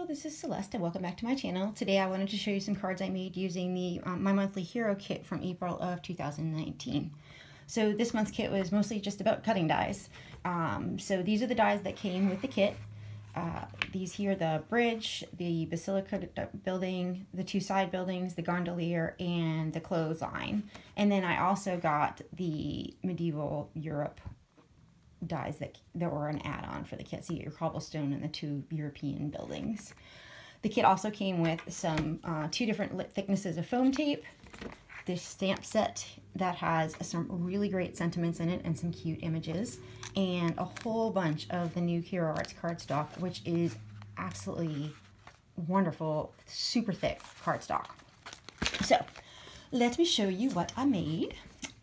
Hello, this is Celeste and welcome back to my channel. Today I wanted to show you some cards I made using the my monthly hero kit from April of 2019. So this month's kit was mostly just about cutting dies. So these are the dies that came with the kit. These here, the bridge, the basilica building, the two side buildings, the gondolier, and the clothesline. And then I also got the medieval Europe dies that were an add-on for the kit. So you get your cobblestone and the two European buildings. The kit also came with some two different thicknesses of foam tape, this stamp set that has some really great sentiments in it and some cute images, and a whole bunch of the new Hero Arts cardstock, which is absolutely wonderful, super thick cardstock. So let me show you what I made.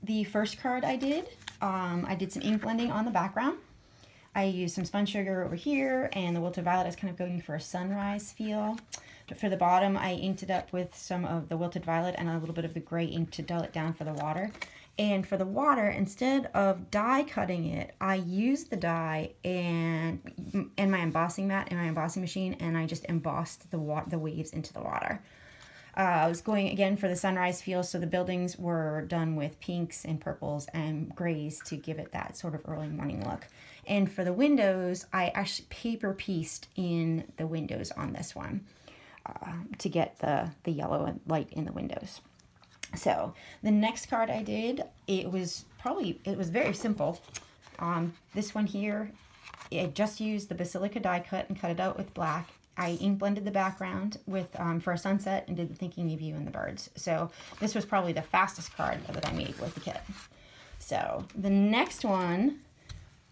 The first card I did some ink blending on the background. I used some spun sugar over here, and the wilted violet is kind of going for a sunrise feel. But for the bottom, I inked it up with some of the wilted violet and a little bit of the gray ink to dull it down for the water. And for the water, instead of die cutting it, I used the die and my embossing mat and my embossing machine, and I just embossed the waves into the water. I was going again for the sunrise feel, so the buildings were done with pinks and purples and grays to give it that sort of early morning look. And for the windows, I actually paper pieced in the windows on this one to get the yellow and light in the windows. So the next card I did, it was very simple. This one here, I just used the basilica die cut and cut it out with black. I ink blended the background with for a sunset and did the thinking of you and the birds. So this was probably the fastest card that I made with the kit. So the next one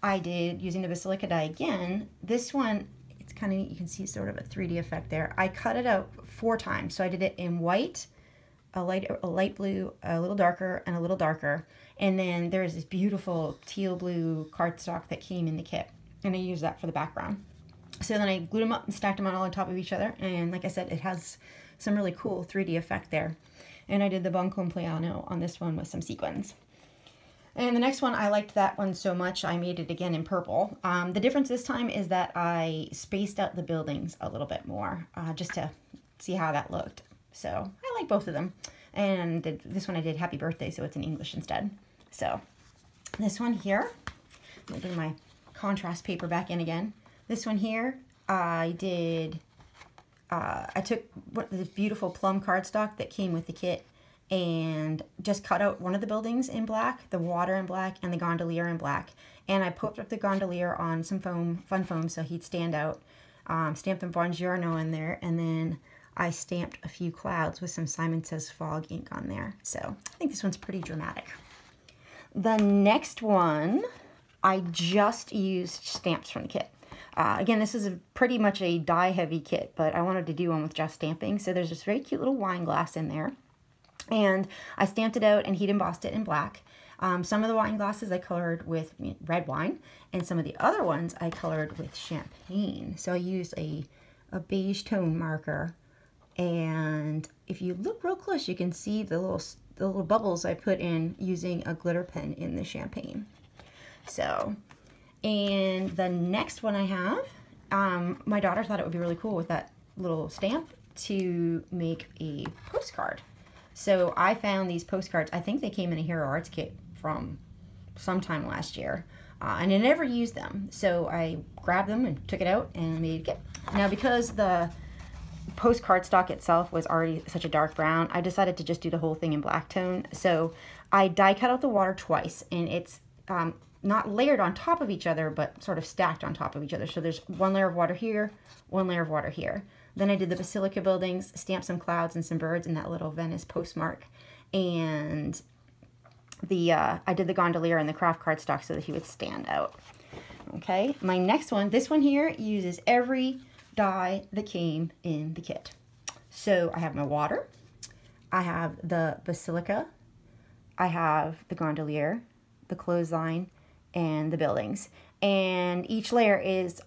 I did using the basilica die again. This one, it's kind of neat. You can see sort of a 3D effect there. I cut it out 4 times. So I did it in white, a light blue, a little darker, and a little darker. And then there's this beautiful teal blue cardstock that came in the kit. And I used that for the background. So then I glued them up and stacked them all on top of each other. And like I said, it has some really cool 3D effect there. And I did the buncombe piano on this one with some sequins. And the next one, I liked that one so much, I made it again in purple. The difference this time is that I spaced out the buildings a little bit more, just to see how that looked. So I like both of them. And this one I did Happy Birthday, so it's in English instead. So this one here, I'm gonna bring my contrast paper back in again. This one here, I took this beautiful plum cardstock that came with the kit and just cut out one of the buildings in black, the water in black, and the gondolier in black. And I poked up the gondolier on some foam, fun foam, so he'd stand out. Stamped the Buongiorno in there, and then I stamped a few clouds with some Simon Says Fog ink on there. So I think this one's pretty dramatic. The next one, I just used stamps from the kit. Again, this is pretty much a die-heavy kit, but I wanted to do one with just stamping. So there's this very cute little wine glass in there. And I stamped it out and heat embossed it in black. Some of the wine glasses I colored with red wine, and some of the other ones I colored with champagne. So I used a beige tone marker. And if you look real close, you can see the little bubbles I put in using a glitter pen in the champagne. So... and the next one I have, my daughter thought it would be really cool with that little stamp to make a postcard. So I found these postcards. I think they came in a Hero Arts kit from sometime last year. And I never used them. So I grabbed them and took it out and made a kit. Now, because the postcard stock itself was already such a dark brown, I decided to just do the whole thing in black tone. So I die cut out the water twice, and it's not layered on top of each other, but sort of stacked on top of each other. So there's one layer of water here, one layer of water here. Then I did the basilica buildings, stamped some clouds and some birds in that little Venice postmark. And I did the gondolier and the craft cardstock so that he would stand out. Okay, my next one, this one here uses every die that came in the kit. So I have my water, I have the basilica, I have the gondolier, the clothesline, and the buildings, and each layer is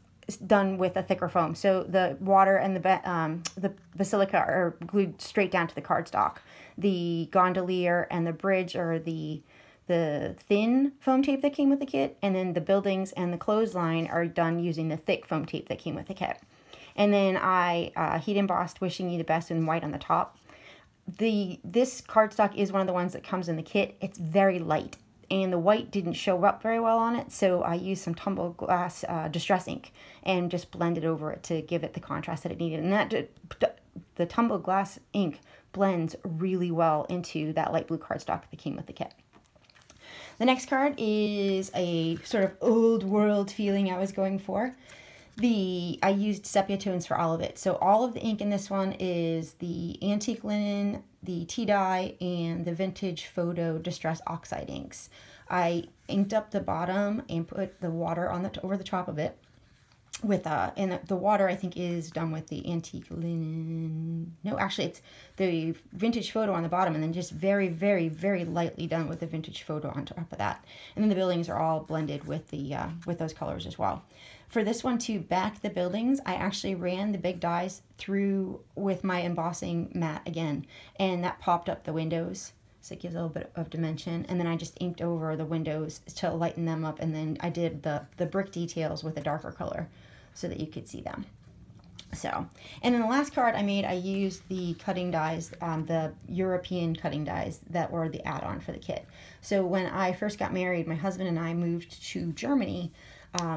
done with a thicker foam. So the water and the basilica are glued straight down to the cardstock. The gondolier and the bridge are the thin foam tape that came with the kit, and then the buildings and the clothesline are done using the thick foam tape that came with the kit. And then I heat embossed Wishing You the Best in white on the top. This cardstock is one of the ones that comes in the kit. It's very light, and the white didn't show up very well on it, so I used some tumbled glass distress ink and just blended over it to give it the contrast that it needed. And the tumbled glass ink blends really well into that light blue cardstock that came with the kit. The next card is a sort of old world feeling I was going for. I used sepia tones for all of it. So all of the ink in this one is the antique linen, the tea dye, and the vintage photo distress oxide inks. I inked up the bottom and put the water on over the top of it with and the water I think is done with the antique linen. No, actually it's the vintage photo on the bottom, and then just very, very, very lightly done with the vintage photo on top of that. And then the buildings are all blended with the with those colors as well. For this one, to back the buildings, I actually ran the big dies through with my embossing mat again, and that popped up the windows, so it gives a little bit of dimension. And then I just inked over the windows to lighten them up, and then I did the brick details with a darker color so that you could see them. So, and then the last card I made, I used the cutting dies, the European cutting dies that were the add-on for the kit. So when I first got married, my husband and I moved to Germany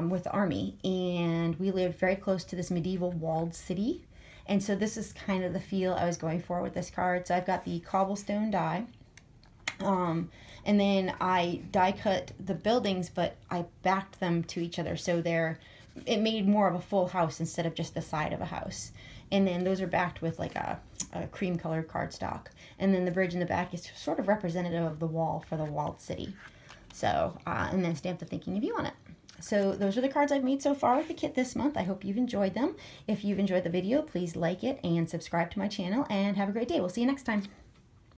with the army, and we lived very close to this medieval walled city. And so this is kind of the feel I was going for with this card. So I've got the cobblestone die, and then I die cut the buildings, but I backed them to each other, so it made more of a full house instead of just the side of a house. And then those are backed with like a cream colored cardstock. And then the bridge in the back is sort of representative of the wall for the walled city. So, and then stamp the thinking of you on it. So those are the cards I've made so far with the kit this month. I hope you've enjoyed them. If you've enjoyed the video, please like it and subscribe to my channel, and have a great day. We'll see you next time.